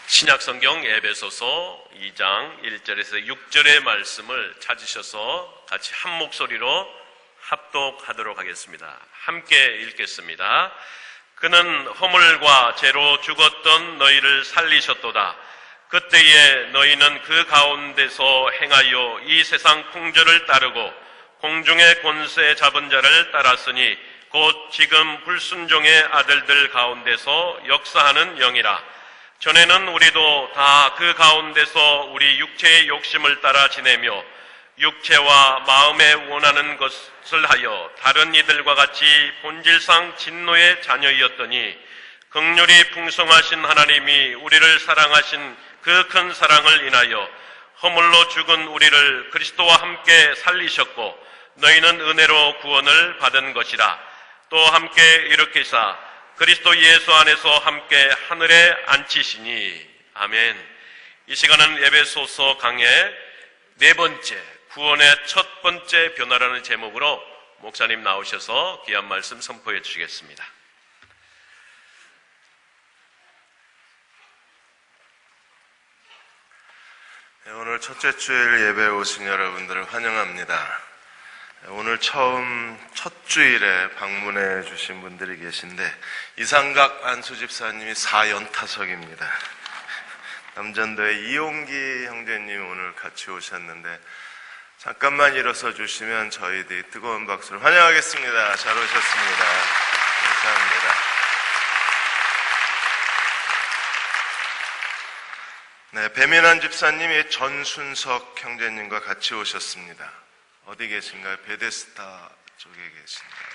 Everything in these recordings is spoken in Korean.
신약성경 에베소서 2장 1절에서 6절의 말씀을 찾으셔서 같이 한 목소리로 합독하도록 하겠습니다. 함께 읽겠습니다. 그는 허물과 죄로 죽었던 너희를 살리셨도다. 그때에 너희는 그 가운데서 행하여 이 세상 풍조를 따르고 공중의 권세 잡은 자를 따랐으니 곧 지금 불순종의 아들들 가운데서 역사하는 영이라. 전에는 우리도 다 그 가운데서 우리 육체의 욕심을 따라 지내며 육체와 마음에 원하는 것을 하여 다른 이들과 같이 본질상 진노의 자녀이었더니 긍휼이 풍성하신 하나님이 우리를 사랑하신 그 큰 사랑을 인하여 허물로 죽은 우리를 그리스도와 함께 살리셨고 너희는 은혜로 구원을 받은 것이라. 또 함께 일으키사 그리스도 예수 안에서 함께 하늘에 앉히시니. 아멘. 이 시간은 에베소서 강의 네 번째, 구원의 첫 번째 변화라는 제목으로 목사님 나오셔서 귀한 말씀 선포해 주시겠습니다. 네, 오늘 첫째 주일 예배에 오신 여러분들을 환영합니다. 오늘 처음 첫 주일에 방문해 주신 분들이 계신데 이상각 안수 집사님이 4연타석입니다. 남전도의 이용기 형제님 오늘 같이 오셨는데 잠깐만 일어서 주시면 저희들이 뜨거운 박수를 환영하겠습니다. 잘 오셨습니다. 감사합니다. 네, 배민환 집사님이 전순석 형제님과 같이 오셨습니다. 어디 계신가요? 베데스다 쪽에 계신가요?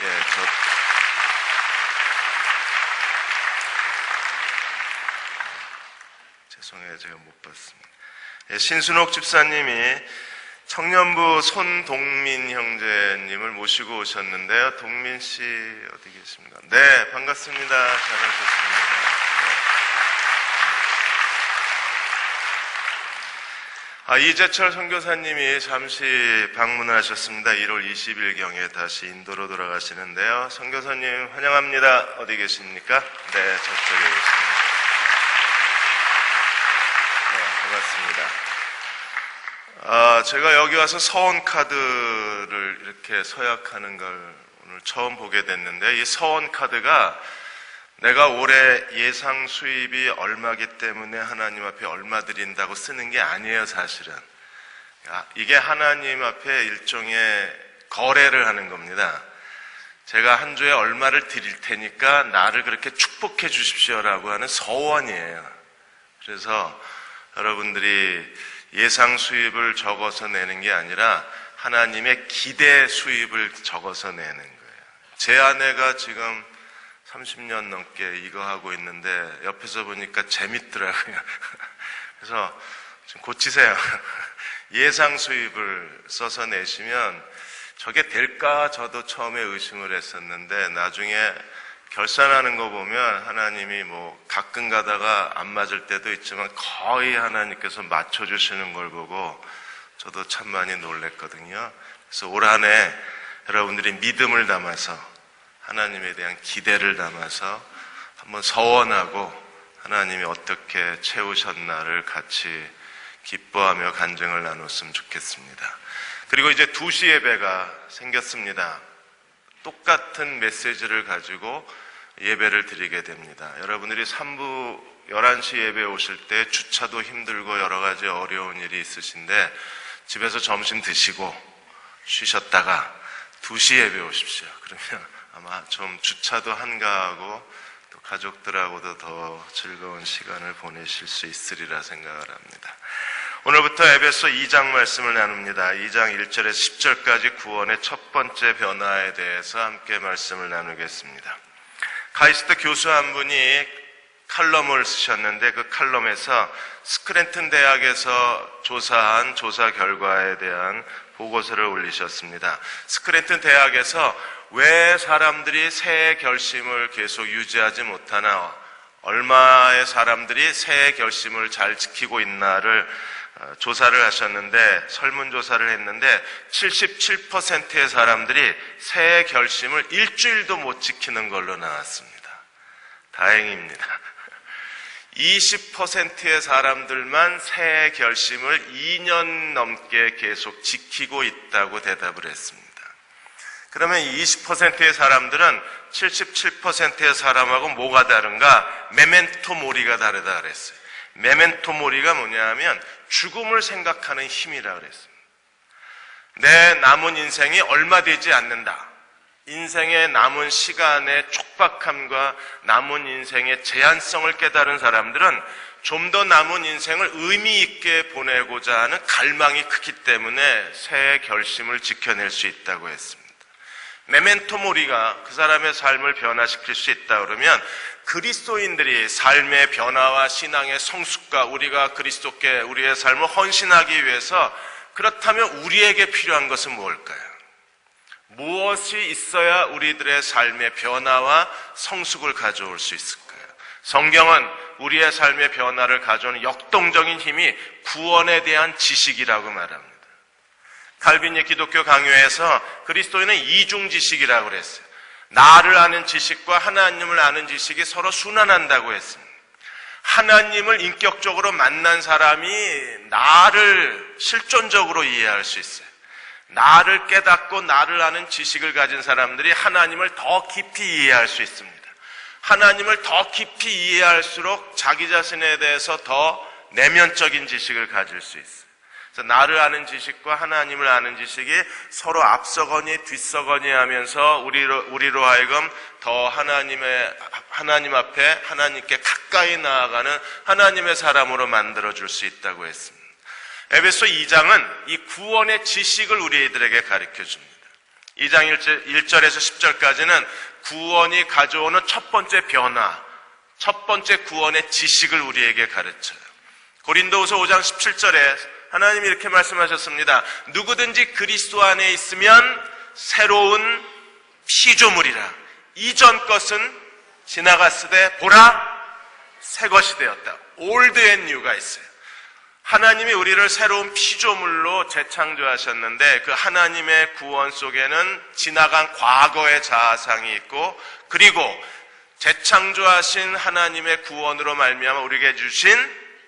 예, 죄송해요. 제가 못 봤습니다. 예, 신순옥 집사님이 청년부 손동민 형제님을 모시고 오셨는데요. 동민 씨 어디 계십니까? 네, 반갑습니다. 잘 오셨습니다. 이재철 선교사님이 잠시 방문을 하셨습니다. 1월 20일경에 다시 인도로 돌아가시는데요. 선교사님 환영합니다. 어디 계십니까? 네, 저쪽에 계십니다. 네, 반갑습니다. 제가 여기 와서 서원카드를 이렇게 서약하는 걸 오늘 처음 보게 됐는데, 이 서원카드가 내가 올해 예상 수입이 얼마기 때문에 하나님 앞에 얼마 드린다고 쓰는 게 아니에요, 사실은. 이게 하나님 앞에 일종의 거래를 하는 겁니다. 제가 한 주에 얼마를 드릴 테니까 나를 그렇게 축복해 주십시오라고 하는 서원이에요. 그래서 여러분들이 예상 수입을 적어서 내는 게 아니라 하나님의 기대 수입을 적어서 내는 거예요. 제 아내가 지금 30년 넘게 이거 하고 있는데 옆에서 보니까 재밌더라고요. 그래서 좀 고치세요. 예상 수입을 써서 내시면 저게 될까 저도 처음에 의심을 했었는데 나중에 결산하는 거 보면 하나님이 뭐 가끔 가다가 안 맞을 때도 있지만 거의 하나님께서 맞춰주시는 걸 보고 저도 참 많이 놀랬거든요. 그래서 올 한 해 여러분들이 믿음을 담아서 하나님에 대한 기대를 담아서 한번 서원하고 하나님이 어떻게 채우셨나를 같이 기뻐하며 간증을 나눴으면 좋겠습니다. 그리고 이제 2시 예배가 생겼습니다. 똑같은 메시지를 가지고 예배를 드리게 됩니다. 여러분들이 3부 11시 예배 오실 때 주차도 힘들고 여러 가지 어려운 일이 있으신데 집에서 점심 드시고 쉬셨다가 2시 예배 오십시오. 그러면 아마 좀 주차도 한가하고 또 가족들하고도 더 즐거운 시간을 보내실 수 있으리라 생각을 합니다. 오늘부터 에베소 2장 말씀을 나눕니다. 2장 1절에서 10절까지 구원의 첫 번째 변화에 대해서 함께 말씀을 나누겠습니다. 카이스트 교수 한 분이 칼럼을 쓰셨는데 그 칼럼에서 스크랜튼 대학에서 조사한 조사 결과에 대한 보고서를 올리셨습니다. 스크랜튼 대학에서 왜 사람들이 새해 결심을 계속 유지하지 못하나, 얼마의 사람들이 새해 결심을 잘 지키고 있나를 조사를 하셨는데, 설문조사를 했는데 77%의 사람들이 새해 결심을 일주일도 못 지키는 걸로 나왔습니다. 다행입니다. 20%의 사람들만 새 결심을 2년 넘게 계속 지키고 있다고 대답을 했습니다. 그러면 20%의 사람들은 77%의 사람하고 뭐가 다른가? 메멘토 모리가 다르다 그랬어요. 메멘토 모리가 뭐냐 하면 죽음을 생각하는 힘이라 그랬습니다. 내 남은 인생이 얼마 되지 않는다. 인생의 남은 시간의 촉박함과 남은 인생의 제한성을 깨달은 사람들은 좀 더 남은 인생을 의미 있게 보내고자 하는 갈망이 크기 때문에 새 결심을 지켜낼 수 있다고 했습니다. 메멘토 모리가 그 사람의 삶을 변화시킬 수 있다 그러면 그리스도인들이 삶의 변화와 신앙의 성숙과 우리가 그리스도께 우리의 삶을 헌신하기 위해서 그렇다면 우리에게 필요한 것은 무엇일까요? 무엇이 있어야 우리들의 삶의 변화와 성숙을 가져올 수 있을까요? 성경은 우리의 삶의 변화를 가져오는 역동적인 힘이 구원에 대한 지식이라고 말합니다. 칼빈의 기독교 강요에서 그리스도인은 이중 지식이라고 그랬어요. 나를 아는 지식과 하나님을 아는 지식이 서로 순환한다고 했습니다. 하나님을 인격적으로 만난 사람이 나를 실존적으로 이해할 수 있어요. 나를 깨닫고 나를 아는 지식을 가진 사람들이 하나님을 더 깊이 이해할 수 있습니다. 하나님을 더 깊이 이해할수록 자기 자신에 대해서 더 내면적인 지식을 가질 수 있어요. 그래서 나를 아는 지식과 하나님을 아는 지식이 서로 앞서거니 뒤서거니 하면서 우리로 하여금 더 하나님 앞에 하나님께 가까이 나아가는 하나님의 사람으로 만들어줄 수 있다고 했습니다. 에베소 2장은 이 구원의 지식을 우리들에게 가르쳐줍니다. 2장 1절에서 10절까지는 구원이 가져오는 첫 번째 변화, 첫 번째 구원의 지식을 우리에게 가르쳐요. 고린도후서 5장 17절에 하나님이 이렇게 말씀하셨습니다. 누구든지 그리스도 안에 있으면 새로운 피조물이라. 이전 것은 지나갔으되 보라 새 것이 되었다. Old and New가 있어요. 하나님이 우리를 새로운 피조물로 재창조하셨는데 그 하나님의 구원 속에는 지나간 과거의 자아상이 있고 그리고 재창조하신 하나님의 구원으로 말미암아 우리에게 주신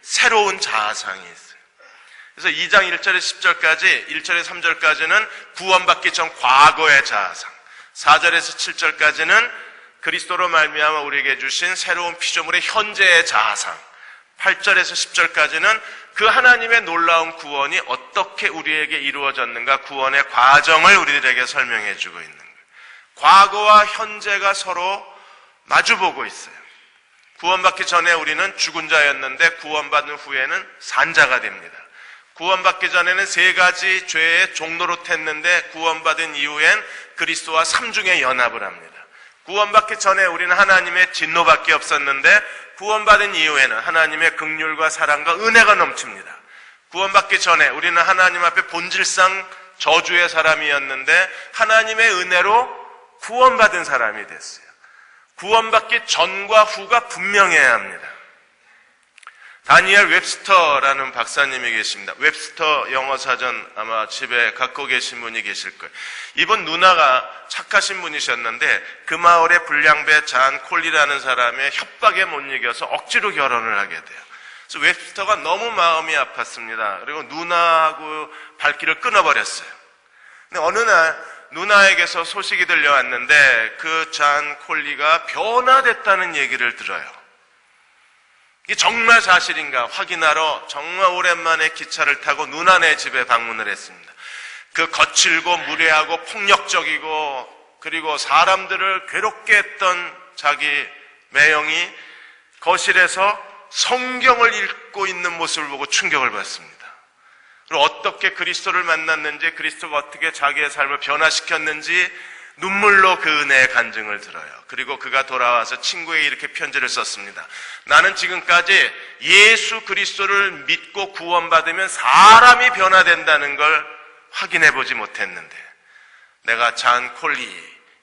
새로운 자아상이 있어요. 그래서 2장 1절에서 10절까지 1절에서 3절까지는 구원받기 전 과거의 자아상, 4절에서 7절까지는 그리스도로 말미암아 우리에게 주신 새로운 피조물의 현재의 자아상, 8절에서 10절까지는 그 하나님의 놀라운 구원이 어떻게 우리에게 이루어졌는가 구원의 과정을 우리들에게 설명해 주고 있는 거예요. 과거와 현재가 서로 마주보고 있어요. 구원받기 전에 우리는 죽은 자였는데 구원받은 후에는 산 자가 됩니다. 구원받기 전에는 세 가지 죄의 종로로 탔는데 구원받은 이후엔 그리스도와 삼중의 연합을 합니다. 구원받기 전에 우리는 하나님의 진노밖에 없었는데 구원받은 이후에는 하나님의 긍휼과 사랑과 은혜가 넘칩니다. 구원받기 전에 우리는 하나님 앞에 본질상 저주의 사람이었는데 하나님의 은혜로 구원받은 사람이 됐어요. 구원받기 전과 후가 분명해야 합니다. 다니엘 웹스터라는 박사님이 계십니다. 웹스터 영어 사전 아마 집에 갖고 계신 분이 계실 거예요. 이분 누나가 착하신 분이셨는데 그 마을의 불량배 잔 콜리라는 사람의 협박에 못 이겨서 억지로 결혼을 하게 돼요. 그래서 웹스터가 너무 마음이 아팠습니다. 그리고 누나하고 발길을 끊어버렸어요. 근데 어느 날 누나에게서 소식이 들려왔는데 그 잔 콜리가 변화됐다는 얘기를 들어요. 이게 정말 사실인가 확인하러 정말 오랜만에 기차를 타고 누나네 집에 방문을 했습니다. 그 거칠고 무례하고 폭력적이고 그리고 사람들을 괴롭게 했던 자기 매형이 거실에서 성경을 읽고 있는 모습을 보고 충격을 받습니다. 그리고 어떻게 그리스도를 만났는지 그리스도가 어떻게 자기의 삶을 변화시켰는지 눈물로 그 은혜의 간증을 들어요. 그리고 그가 돌아와서 친구에게 이렇게 편지를 썼습니다. 나는 지금까지 예수 그리스도를 믿고 구원받으면 사람이 변화된다는 걸 확인해 보지 못했는데 내가 잔 콜리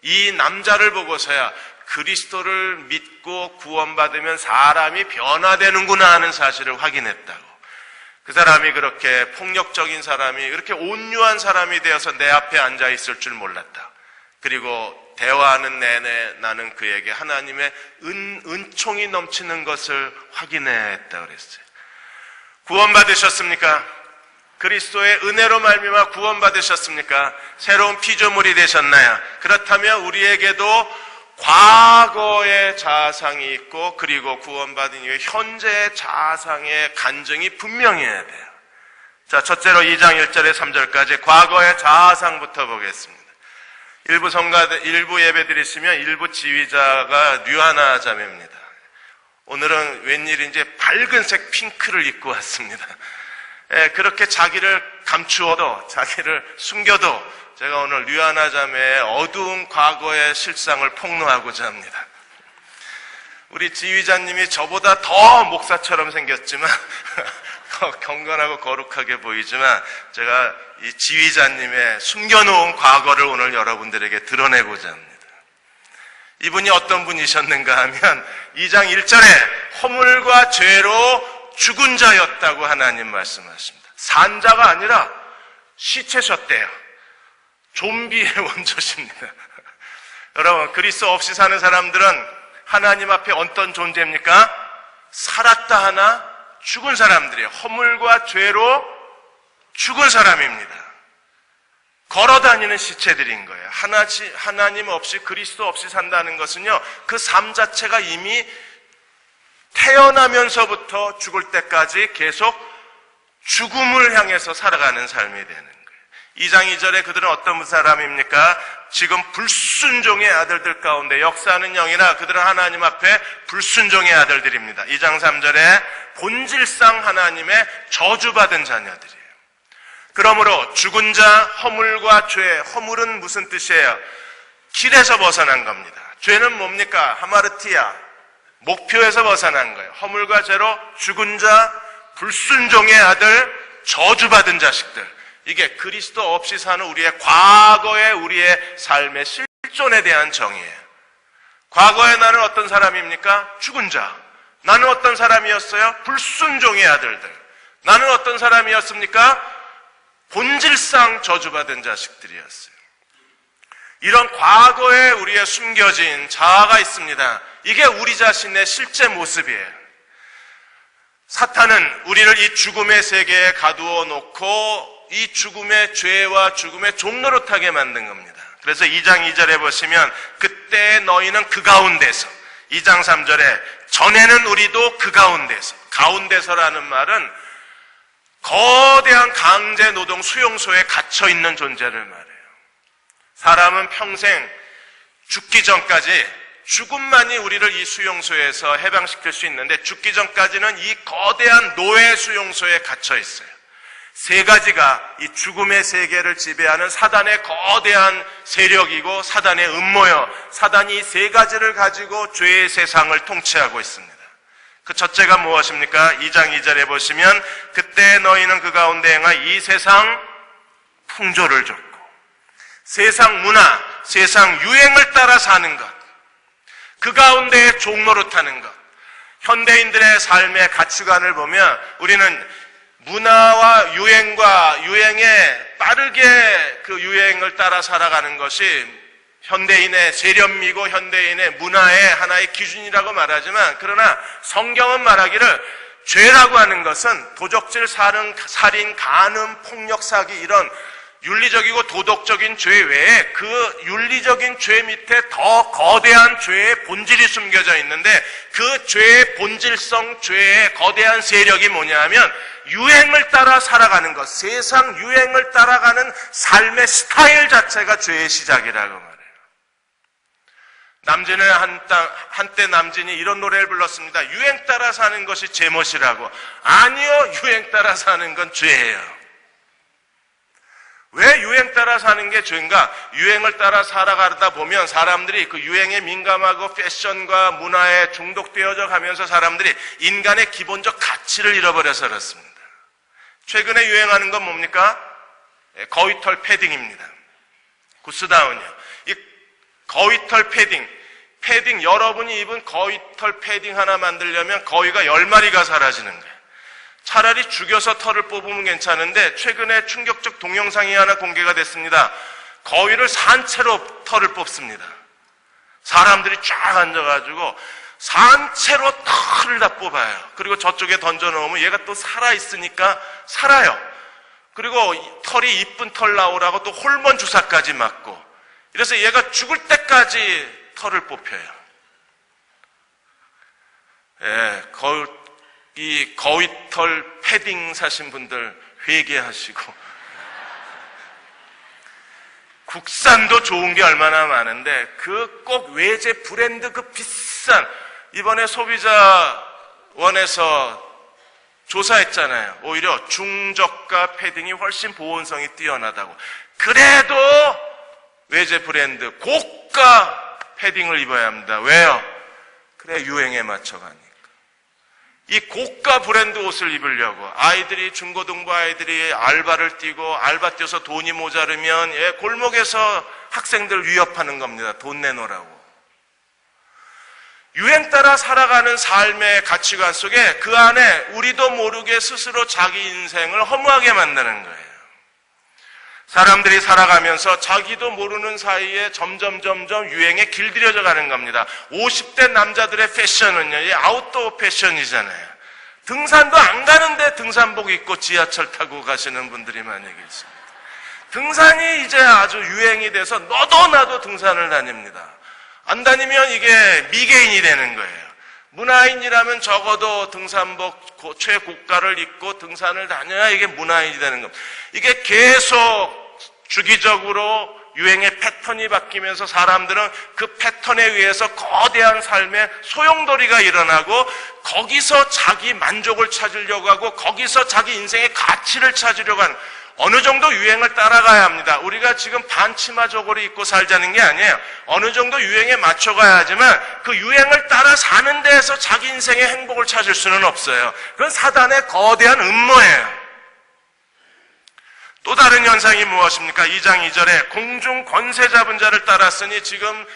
이 남자를 보고서야 그리스도를 믿고 구원받으면 사람이 변화되는구나 하는 사실을 확인했다고. 그 사람이 그렇게 폭력적인 사람이 그렇게 온유한 사람이 되어서 내 앞에 앉아 있을 줄 몰랐다. 그리고 대화하는 내내 나는 그에게 하나님의 은총이 넘치는 것을 확인했다 그랬어요. 구원받으셨습니까? 그리스도의 은혜로 말미암아 구원받으셨습니까? 새로운 피조물이 되셨나요? 그렇다면 우리에게도 과거의 자아상이 있고 그리고 구원받은 이후에 현재의 자아상의 간증이 분명해야 돼요. 자, 첫째로 2장 1절에 3절까지 과거의 자아상부터 보겠습니다. 일부 예배 드리시면 일부 지휘자가 류하나 자매입니다. 오늘은 웬일인지 밝은색 핑크를 입고 왔습니다. 그렇게 자기를 감추어도 자기를 숨겨도 제가 오늘 류하나 자매의 어두운 과거의 실상을 폭로하고자 합니다. 우리 지휘자님이 저보다 더 목사처럼 생겼지만 경건하고 거룩하게 보이지만 제가 이 지휘자님의 숨겨놓은 과거를 오늘 여러분들에게 드러내고자 합니다. 이분이 어떤 분이셨는가 하면 2장 1절에 허물과 죄로 죽은 자였다고 하나님 말씀하십니다. 산자가 아니라 시체셨대요. 좀비의 원조십니다. 여러분, 그리스도 없이 사는 사람들은 하나님 앞에 어떤 존재입니까? 살았다 하나 죽은 사람들이에요. 허물과 죄로 죽은 사람입니다. 걸어다니는 시체들인 거예요. 하나님 없이 그리스도 없이 산다는 것은요, 그 삶 자체가 이미 태어나면서부터 죽을 때까지 계속 죽음을 향해서 살아가는 삶이 되는 거예요. 2장 2절에 그들은 어떤 사람입니까? 지금 불순종의 아들들 가운데 역사하는 영이나 그들은 하나님 앞에 불순종의 아들들입니다. 2장 3절에 본질상 하나님의 저주받은 자녀들이에요. 그러므로 죽은 자, 허물과 죄, 허물은 무슨 뜻이에요? 길에서 벗어난 겁니다. 죄는 뭡니까? 하마르티아, 목표에서 벗어난 거예요. 허물과 죄로 죽은 자, 불순종의 아들, 저주받은 자식들. 이게 그리스도 없이 사는 우리의 과거의 우리의 삶의 실존에 대한 정의예요. 과거에 나는 어떤 사람입니까? 죽은 자. 나는 어떤 사람이었어요? 불순종의 아들들. 나는 어떤 사람이었습니까? 본질상 저주받은 자식들이었어요. 이런 과거에 우리의 숨겨진 자아가 있습니다. 이게 우리 자신의 실제 모습이에요. 사탄은 우리를 이 죽음의 세계에 가두어 놓고 이 죽음의 죄와 죽음의 종노릇하게 만든 겁니다. 그래서 2장 2절에 보시면 그때 너희는 그 가운데서, 2장 3절에 전에는 우리도 그 가운데서라는 말은 거대한 강제 노동 수용소에 갇혀 있는 존재를 말해요. 사람은 평생 죽기 전까지, 죽음만이 우리를 이 수용소에서 해방시킬 수 있는데 죽기 전까지는 이 거대한 노예 수용소에 갇혀 있어요. 세 가지가 이 죽음의 세계를 지배하는 사단의 거대한 세력이고 사단의 음모여, 사단이 이 세 가지를 가지고 죄의 세상을 통치하고 있습니다. 그 첫째가 무엇입니까? 2장 2절에 보시면 그때 너희는 그 가운데 행하 이 세상 풍조를 줬고, 세상 문화, 세상 유행을 따라 사는 것, 그 가운데에 종노릇하는 것. 현대인들의 삶의 가치관을 보면 우리는 문화와 유행에 빠르게 그 유행을 따라 살아가는 것이 현대인의 세련미고 현대인의 문화의 하나의 기준이라고 말하지만, 그러나 성경은 말하기를 죄라고 하는 것은 도적질, 살인, 간음, 폭력, 사기 이런 윤리적이고 도덕적인 죄 외에 그 윤리적인 죄 밑에 더 거대한 죄의 본질이 숨겨져 있는데, 그 죄의 본질성, 죄의 거대한 세력이 뭐냐 하면 유행을 따라 살아가는 것, 세상 유행을 따라가는 삶의 스타일 자체가 죄의 시작이라고 말해요. 남진은 한때 남진이 이런 노래를 불렀습니다. 유행 따라 사는 것이 제멋이라고. 아니요, 유행 따라 사는 건 죄예요. 왜 유행 따라 사는 게 죄인가? 유행을 따라 살아가다 보면 사람들이 그 유행에 민감하고 패션과 문화에 중독되어져 가면서 사람들이 인간의 기본적 가치를 잃어버려서 그렇습니다. 최근에 유행하는 건 뭡니까? 거위털 패딩입니다. 구스다운이요. 이 거위털 패딩, 여러분이 입은 거위털 패딩 하나 만들려면 거위가 10마리가 사라지는 거예요. 차라리 죽여서 털을 뽑으면 괜찮은데 최근에 충격적 동영상이 하나 공개가 됐습니다. 거위를 산채로 털을 뽑습니다. 사람들이 쫙 앉아가지고 산채로 털을 다 뽑아요. 그리고 저쪽에 던져놓으면 얘가 또 살아있으니까 살아요. 그리고 털이 이쁜 털 나오라고 또 호르몬 주사까지 맞고, 이래서 얘가 죽을 때까지 털을 뽑혀요. 예, 이 거위털 패딩 사신 분들 회개하시고, 국산도 좋은 게 얼마나 많은데 그 꼭 외제 브랜드 그 비싼, 이번에 소비자원에서 조사했잖아요. 오히려 중저가 패딩이 훨씬 보온성이 뛰어나다고. 그래도 외제 브랜드 고가 패딩을 입어야 합니다. 왜요? 그래 유행에 맞춰가니까. 이 고가 브랜드 옷을 입으려고 아이들이, 중고등부 아이들이 알바를 뛰고, 알바 뛰어서 돈이 모자르면 골목에서 학생들 위협하는 겁니다. 돈 내놓으라고. 유행 따라 살아가는 삶의 가치관 속에 그 안에 우리도 모르게 스스로 자기 인생을 허무하게 만드는 거예요. 사람들이 살아가면서 자기도 모르는 사이에 점점 유행에 길들여져 가는 겁니다. 50대 남자들의 패션은요, 이 아웃도어 패션이잖아요. 등산도 안 가는데 등산복 입고 지하철 타고 가시는 분들이 많이 계십니다. 등산이 이제 아주 유행이 돼서 너도 나도 등산을 다닙니다. 안 다니면 이게 미개인이 되는 거예요. 문화인이라면 적어도 등산복 최고가를 입고 등산을 다녀야 이게 문화인이 되는 겁니다. 이게 계속 주기적으로 유행의 패턴이 바뀌면서 사람들은 그 패턴에 의해서 거대한 삶의 소용돌이가 일어나고, 거기서 자기 만족을 찾으려고 하고, 거기서 자기 인생의 가치를 찾으려고 하는, 어느 정도 유행을 따라가야 합니다. 우리가 지금 반치마 저고리 입고 살자는 게 아니에요. 어느 정도 유행에 맞춰가야 하지만 그 유행을 따라 사는 데에서 자기 인생의 행복을 찾을 수는 없어요. 그건 사단의 거대한 음모예요. 또 다른 현상이 무엇입니까? 2장 2절에 공중 권세 잡은 자를 따랐으니 지금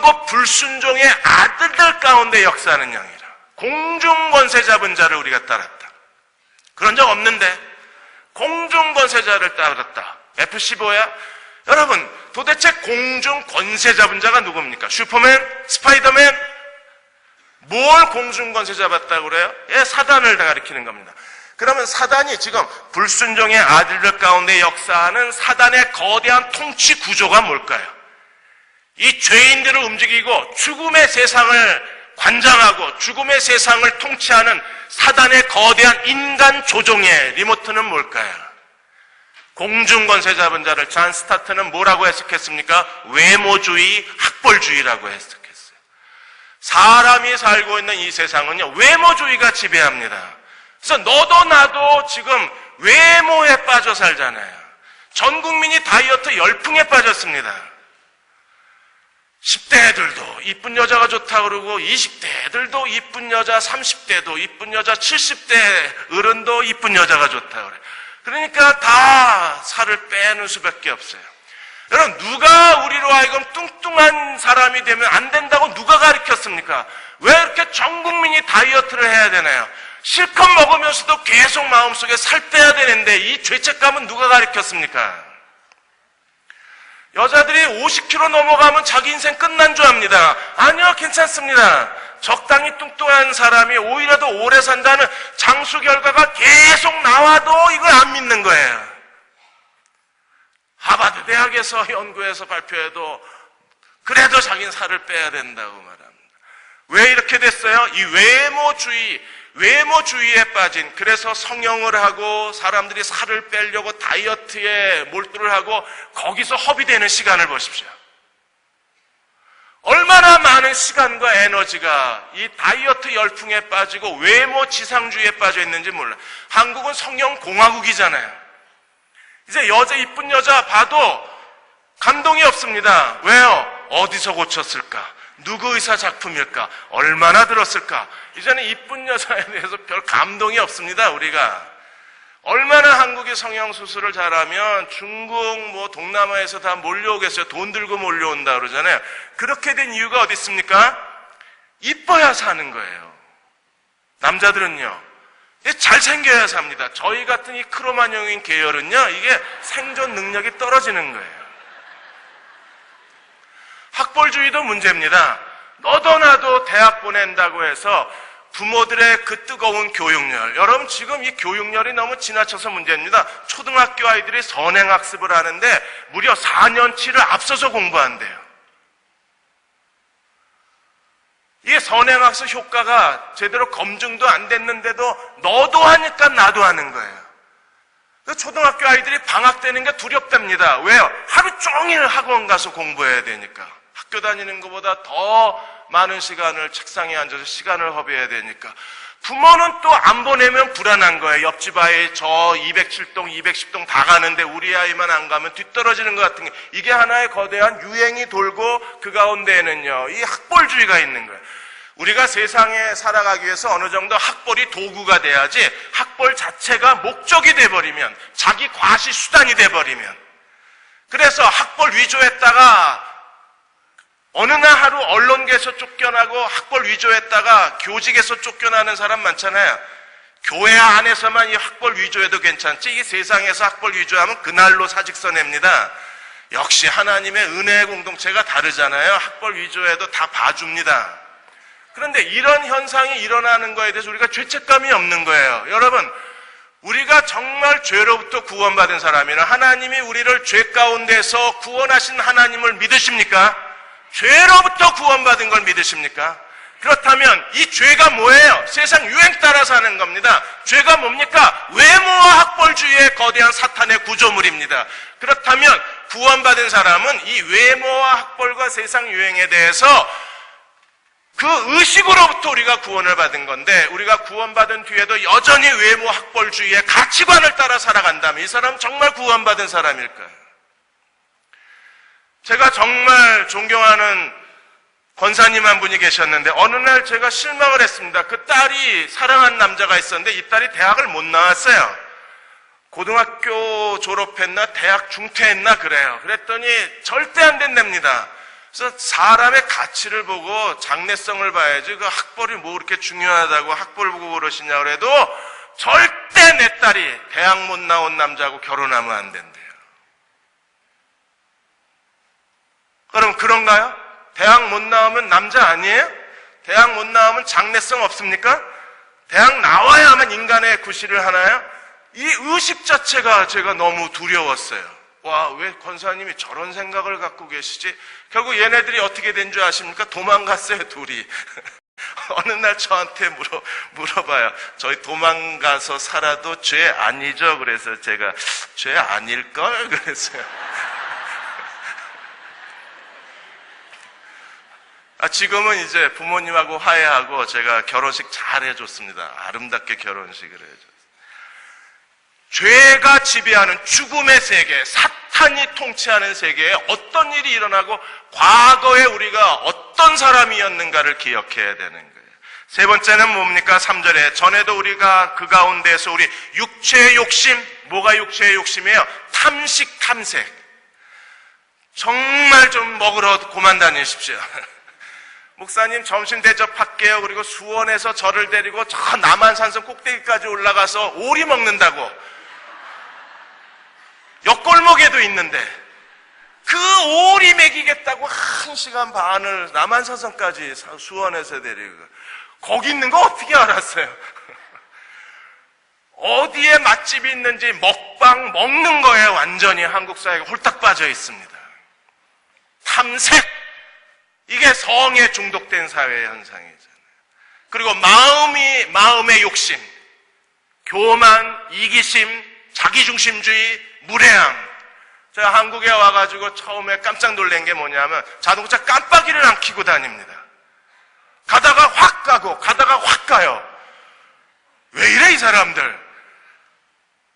곧 불순종의 아들들 가운데 역사하는 영이라. 공중 권세 잡은 자를 우리가 따랐다. 그런 적 없는데 공중 권세자를 따랐다. F-15야? 여러분, 도대체 공중 권세 잡은 자가 누굽니까? 슈퍼맨? 스파이더맨? 뭘 공중 권세 잡았다고 그래요? 사단을 다 가리키는 겁니다. 그러면 사단이 지금 불순종의 아들들 가운데 역사하는 사단의 거대한 통치 구조가 뭘까요? 이 죄인들을 움직이고 죽음의 세상을 관장하고 죽음의 세상을 통치하는 사단의 거대한 인간 조종의 리모트는 뭘까요? 공중권세 잡은 자를 잔 스타트는 뭐라고 해석했습니까? 외모주의, 학벌주의라고 해석했어요. 사람이 살고 있는 이 세상은요, 외모주의가 지배합니다. 그래서 너도 나도 지금 외모에 빠져 살잖아요. 전 국민이 다이어트 열풍에 빠졌습니다. 10대 애들도 이쁜 여자가 좋다 그러고 20대 애들도 이쁜 여자, 30대도 이쁜 여자, 70대 어른도 이쁜 여자가 좋다 그래. 그러니까 다 살을 빼는 수밖에 없어요. 여러분, 누가 우리로 하여금 뚱뚱한 사람이 되면 안 된다고 누가 가르쳤습니까? 왜 이렇게 전 국민이 다이어트를 해야 되나요? 실컷 먹으면서도 계속 마음속에 살 빼야 되는데 이 죄책감은 누가 가르쳤습니까? 여자들이 50kg 넘어가면 자기 인생 끝난 줄 압니다. 아니요, 괜찮습니다. 적당히 뚱뚱한 사람이 오히려 더 오래 산다는 장수 결과가 계속 나와도 이걸 안 믿는 거예요. 하버드 대학에서 연구해서 발표해도 그래도 자기는 살을 빼야 된다고 말합니다. 왜 이렇게 됐어요? 이 외모주의에 빠진, 그래서 성형을 하고 사람들이 살을 빼려고 다이어트에 몰두를 하고 거기서 허비되는 시간을 보십시오. 얼마나 많은 시간과 에너지가 이 다이어트 열풍에 빠지고 외모 지상주의에 빠져 있는지 몰라요. 한국은 성형공화국이잖아요. 이제 이쁜 여자 봐도 감동이 없습니다. 왜요? 어디서 고쳤을까? 누구 의사 작품일까? 얼마나 들었을까? 이제는 이쁜 여자에 대해서 별 감동이 없습니다, 우리가. 얼마나 한국이 성형수술을 잘하면 중국, 동남아에서 다 몰려오겠어요. 돈 들고 몰려온다 그러잖아요. 그렇게 된 이유가 어디 있습니까? 이뻐야 사는 거예요. 남자들은요, 잘생겨야 삽니다. 저희 같은 이 크로마뇽인 계열은요, 이게 생존 능력이 떨어지는 거예요. 학벌주의도 문제입니다. 너도 나도 대학 보낸다고 해서 부모들의 그 뜨거운 교육열, 여러분 지금 이 교육열이 너무 지나쳐서 문제입니다. 초등학교 아이들이 선행학습을 하는데 무려 4년치를 앞서서 공부한대요. 이게 선행학습 효과가 제대로 검증도 안 됐는데도 너도 하니까 나도 하는 거예요. 초등학교 아이들이 방학 되는 게 두렵답니다. 왜요? 하루 종일 학원 가서 공부해야 되니까. 학교 다니는 것보다 더 많은 시간을 책상에 앉아서 시간을 허비해야 되니까. 부모는 또 안 보내면 불안한 거예요. 옆집 아이 저 207동, 210동 다 가는데 우리 아이만 안 가면 뒤떨어지는 것 같은 게, 이게 하나의 거대한 유행이 돌고 그 가운데에는요, 이 학벌주의가 있는 거예요. 우리가 세상에 살아가기 위해서 어느 정도 학벌이 도구가 돼야지, 학벌 자체가 목적이 돼버리면, 자기 과시 수단이 돼버리면, 그래서 학벌 위조했다가 어느 날 하루 언론계에서 쫓겨나고 학벌 위조했다가 교직에서 쫓겨나는 사람 많잖아요. 교회 안에서만 이 학벌 위조해도 괜찮지, 이 세상에서 학벌 위조하면 그날로 사직서 냅니다. 역시 하나님의 은혜의 공동체가 다르잖아요. 학벌 위조해도 다 봐줍니다. 그런데 이런 현상이 일어나는 거에 대해서 우리가 죄책감이 없는 거예요. 여러분, 우리가 정말 죄로부터 구원받은 사람이라, 하나님이 우리를 죄 가운데서 구원하신 하나님을 믿으십니까? 죄로부터 구원받은 걸 믿으십니까? 그렇다면 이 죄가 뭐예요? 세상 유행 따라 사는 겁니다. 죄가 뭡니까? 외모와 학벌주의의 거대한 사탄의 구조물입니다. 그렇다면 구원받은 사람은 이 외모와 학벌과 세상 유행에 대해서 그 의식으로부터 우리가 구원을 받은 건데, 우리가 구원받은 뒤에도 여전히 외모 학벌주의의 가치관을 따라 살아간다면 이 사람 정말 구원받은 사람일까요? 제가 정말 존경하는 권사님 한 분이 계셨는데 어느 날 제가 실망을 했습니다. 그 딸이 사랑한 남자가 있었는데 이 딸이 대학을 못 나왔어요. 고등학교 졸업했나 대학 중퇴했나 그래요. 그랬더니 절대 안 된답니다. 그래서 사람의 가치를 보고 장래성을 봐야지, 그 학벌이 뭐 그렇게 중요하다고 학벌 보고 그러시냐 그래도 절대 내 딸이 대학 못 나온 남자하고 결혼하면 안 된대요. 그럼 그런가요? 대학 못 나오면 남자 아니에요? 대학 못 나오면 장래성 없습니까? 대학 나와야만 인간의 구실을 하나요? 이 의식 자체가 제가 너무 두려웠어요. 와, 왜 권사님이 저런 생각을 갖고 계시지? 결국 얘네들이 어떻게 된 줄 아십니까? 도망갔어요, 둘이. 어느 날 저한테 물어봐요. 저희 도망가서 살아도 죄 아니죠? 그래서 제가 죄 아닐걸? 그랬어요. 지금은 이제 부모님하고 화해하고 제가 결혼식 잘 해줬습니다. 아름답게 결혼식을 해줬어요. 죄가 지배하는 죽음의 세계, 사탄이 통치하는 세계에 어떤 일이 일어나고 과거에 우리가 어떤 사람이었는가를 기억해야 되는 거예요. 세 번째는 뭡니까? 3절에 전에도 우리가 그 가운데서 우리 육체의 욕심, 뭐가 육체의 욕심이에요? 탐식, 탐색. 정말 좀 먹으러 고만 다니십시오. 목사님 점심 대접할게요. 그리고 수원에서 저를 데리고 저 남한산성 꼭대기까지 올라가서 오리 먹는다고. 옆골목에도 있는데 그 오리 먹이겠다고 1시간 반을 남한산성까지 수원에서 데리고. 거기 있는 거 어떻게 알았어요? 어디에 맛집이 있는지 먹방 먹는 거에 완전히 한국 사회가 홀딱 빠져 있습니다. 탐색, 이게 성에 중독된 사회의 현상이잖아요. 그리고 마음의 욕심, 교만, 이기심, 자기중심주의, 무례함. 제가 한국에 와가지고 처음에 깜짝 놀란 게 뭐냐면 자동차 깜빡이를 안 켜고 다닙니다. 가다가 확 가고 가다가 확 가요. 왜 이래 이 사람들?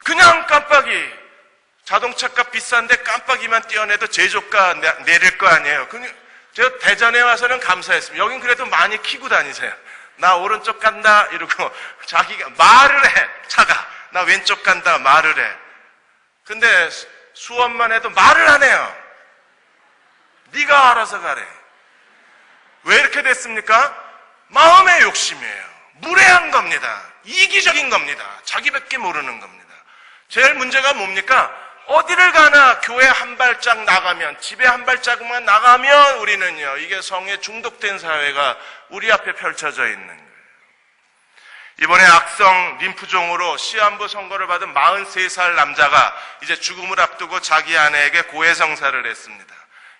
그냥 깜빡이, 자동차값 비싼데 깜빡이만 떼어내도 제조가 내릴 거 아니에요. 제가 대전에 와서는 감사했습니다. 여긴 그래도 많이 켜고 다니세요. 나 오른쪽 간다 이러고 자기가 말을 해. 차가 나 왼쪽 간다 말을 해. 근데 수원만 해도 말을 안 해요. 네가 알아서 가래. 왜 이렇게 됐습니까? 마음의 욕심이에요. 무례한 겁니다. 이기적인 겁니다. 자기밖에 모르는 겁니다. 제일 문제가 뭡니까? 어디를 가나 교회 한 발짝 나가면, 집에 한 발짝만 나가면 우리는요, 이게 성에 중독된 사회가 우리 앞에 펼쳐져 있는 거예요. 이번에 악성 림프종으로 시한부 선고를 받은 43살 남자가 이제 죽음을 앞두고 자기 아내에게 고해성사를 했습니다.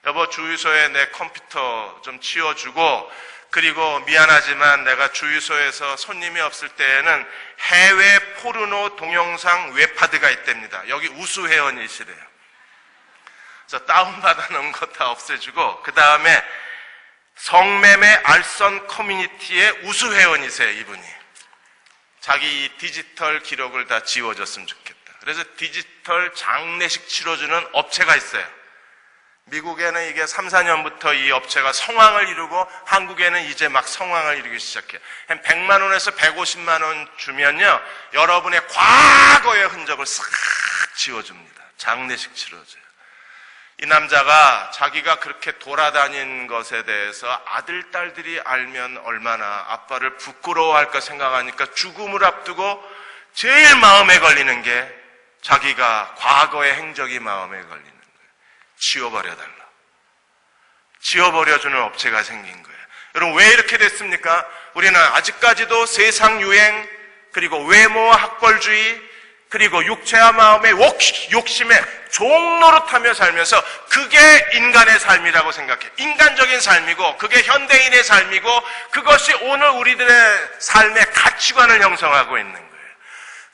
여보, 주유소에 내 컴퓨터 좀 치워주고, 그리고 미안하지만 내가 주유소에서 손님이 없을 때에는 해외 포르노 동영상 웹하드가 있답니다. 여기 우수 회원이시래요. 그래서 다운받아 놓은 거 다 없애주고, 그 다음에 성매매 알선 커뮤니티의 우수 회원이세요, 이분이. 자기 디지털 기록을 다 지워줬으면 좋겠다. 그래서 디지털 장례식 치러주는 업체가 있어요. 미국에는 이게 3, 4년부터 이 업체가 성황을 이루고, 한국에는 이제 막 성황을 이루기 시작해요. 한 100만 원에서 150만 원 주면요, 여러분의 과거의 흔적을 싹 지워줍니다. 장례식 치러줘요. 이 남자가 자기가 그렇게 돌아다닌 것에 대해서 아들, 딸들이 알면 얼마나 아빠를 부끄러워할까 생각하니까 죽음을 앞두고 제일 마음에 걸리는 게 자기가 과거의 행적이 마음에 걸리는 거예요. 지워버려달라. 지워버려주는 업체가 생긴 거예요. 여러분, 왜 이렇게 됐습니까? 우리는 아직까지도 세상 유행, 그리고 외모 학벌주의, 그리고 육체와 마음의 욕심에 종노릇하며 살면서 그게 인간의 삶이라고 생각해. 인간적인 삶이고, 그게 현대인의 삶이고, 그것이 오늘 우리들의 삶의 가치관을 형성하고 있는 거예요.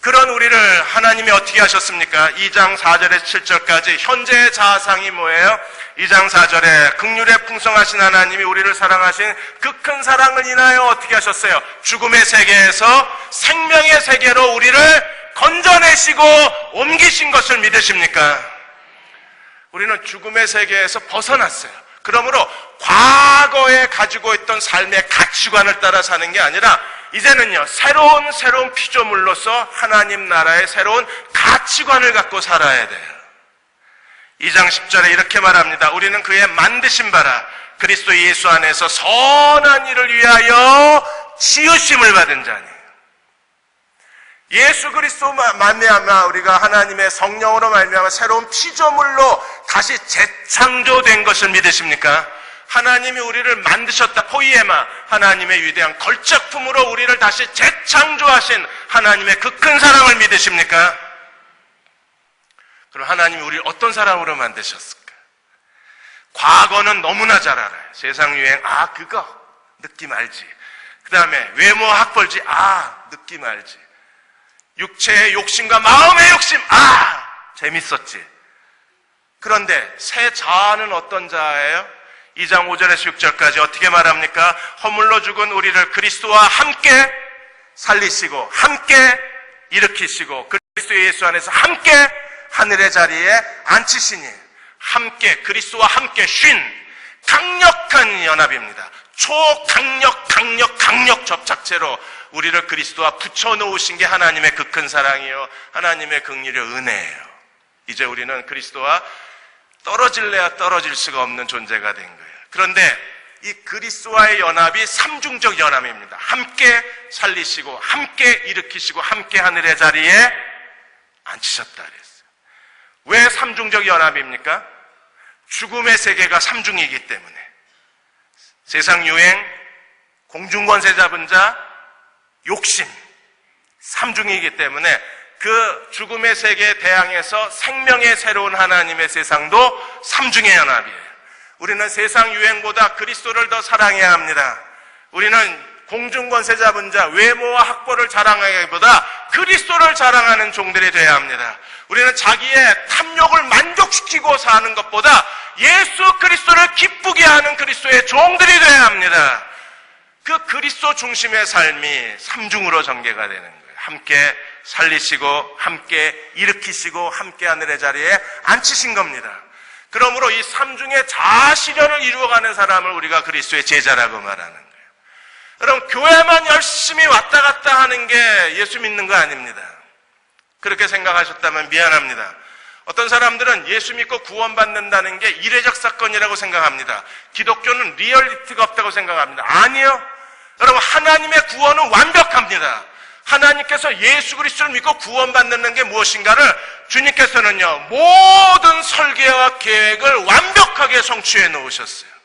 그런 우리를 하나님이 어떻게 하셨습니까? 2장 4절에서 7절까지 현재의 자아상이 뭐예요? 2장 4절에 긍휼에 풍성하신 하나님이 우리를 사랑하신 그 큰 사랑을 인하여 어떻게 하셨어요? 죽음의 세계에서 생명의 세계로 우리를 건져내시고 옮기신 것을 믿으십니까? 우리는 죽음의 세계에서 벗어났어요. 그러므로 과거에 가지고 있던 삶의 가치관을 따라 사는 게 아니라 이제는요, 새로운 피조물로서 하나님 나라의 새로운 가치관을 갖고 살아야 돼요. 2장 10절에 이렇게 말합니다. 우리는 그의 만드신 바라 그리스도 예수 안에서 선한 일을 위하여 지으심을 받은 자니. 예수 그리스도 말미암아 우리가 하나님의 성령으로 말미암아 새로운 피조물로 다시 재창조된 것을 믿으십니까? 하나님이 우리를 만드셨다. 포이에마, 하나님의 위대한 걸작품으로 우리를 다시 재창조하신 하나님의 그 큰 사랑을 믿으십니까? 그럼 하나님이 우리를 어떤 사람으로 만드셨을까? 과거는 너무나 잘 알아요. 세상 유행, 그거 느낌 알지. 그 다음에 외모 학벌지, 느낌 알지. 육체의 욕심과 마음의 욕심, 재밌었지. 그런데 새 자아는 어떤 자아예요? 2장 5절에서 6절까지 어떻게 말합니까? 허물로 죽은 우리를 그리스도와 함께 살리시고 함께 일으키시고 그리스도 예수 안에서 함께 하늘의 자리에 앉히시니, 함께, 그리스도와 함께 강력한 연합입니다. 강력 접착제로 우리를 그리스도와 붙여놓으신 게 하나님의 그 큰 사랑이요 하나님의 긍휼의 은혜예요. 이제 우리는 그리스도와 떨어질래야 떨어질 수가 없는 존재가 된 거예요. 그런데 이 그리스도와의 연합이 삼중적 연합입니다. 함께 살리시고 함께 일으키시고 함께 하늘의 자리에 앉히셨다 그랬어요. 왜 삼중적 연합입니까? 죽음의 세계가 삼중이기 때문에. 세상 유행, 공중권세 잡은 자, 욕심, 삼중이기 때문에 그 죽음의 세계에 대항해서 생명의 새로운 하나님의 세상도 삼중의 연합이에요. 우리는 세상 유행보다 그리스도를 더 사랑해야 합니다. 우리는 공중권세 잡은 자, 외모와 학벌을 자랑하기보다 그리스도를 자랑하는 종들이 되어야 합니다. 우리는 자기의 탐욕을 만족시키고 사는 것보다 예수 그리스도를 기쁘게 하는 그리스도의 종들이 되어야 합니다. 그 그리스도 중심의 삶이 삼중으로 전개가 되는 거예요. 함께 살리시고 함께 일으키시고 함께 하늘의 자리에 앉히신 겁니다. 그러므로 이 삼중의 자아실현을 이루어가는 사람을 우리가 그리스도의 제자라고 말하는 거예요. 여러분, 교회만 열심히 왔다 갔다 하는 게 예수 믿는 거 아닙니다. 그렇게 생각하셨다면 미안합니다. 어떤 사람들은 예수 믿고 구원받는다는 게 이례적 사건이라고 생각합니다. 기독교는 리얼리티가 없다고 생각합니다. 아니요. 여러분, 하나님의 구원은 완벽합니다. 하나님께서 예수 그리스도를 믿고 구원받는 게 무엇인가를 주님께서는요, 모든 설계와 계획을 완벽하게 성취해 놓으셨어요.